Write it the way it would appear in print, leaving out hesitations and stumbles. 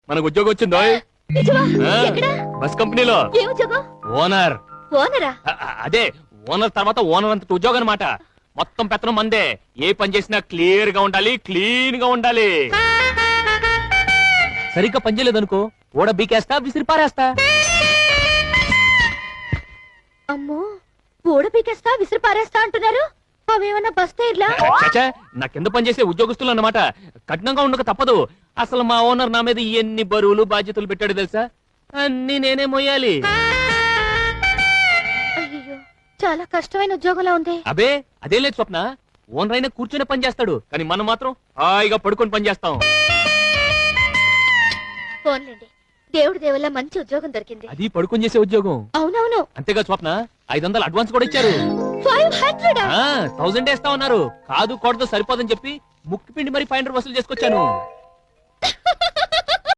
మనకు ఉద్యోగం వచ్చిందో బస్ కంపెనీలో ఓనర్. అదే ఓనర్ తర్వాత ఓనర్ అంత ఉద్యోగం అనమాట. మొత్తం పెత్తనం మందే. ఏ పని చేసినా క్లియర్ గా ఉండాలి, క్లీన్ గా ఉండాలి. సరిగ్గా పని చేయలేదనుకో ఓడ బీకేస్తా, విసిరి పారేస్తా. అమ్మో, ఓడ బీకేస్తా విసిరి పారేస్తా అంటున్నారు. అవేమన్నా బస్ టైర్లా? నా కింద పనిచేసే ఉద్యోగస్తులు అన్నమాట. కఠినంగా ఉండక తప్పదు. అసలు మా ఓనర్ నా మీద ఎన్ని బరువులు బాధ్యతలు పెట్టాడు తెలుసా? అన్ని నేనే మోయాలి. అయ్యో, చాలా కష్టమైన ఉద్యోగంలా ఉంది. అబే అదే లేదు స్వప్న. ఓనర్ అయినా కూర్చొని పని చేస్తాడు, కానీ మనం మాత్రం హాయిగా పడుకొని పని చేస్తాం. ఫోన్లేండి, దేవుడి దేవుళ్ళ మంచి ఉద్యోగం దొరికింది. అది పడుకొని చేసే ఉద్యోగం. అవునవును. అంతేగా స్వప్న, 500 అడ్వాన్స్ కూడా ఇచ్చారు. 1000 వేస్తా ఉన్నారు. కాదు కూడదు సరిపోదని చెప్పి ముక్కి పిండి మరి 500 వసూలు చేసుకొచ్చాను.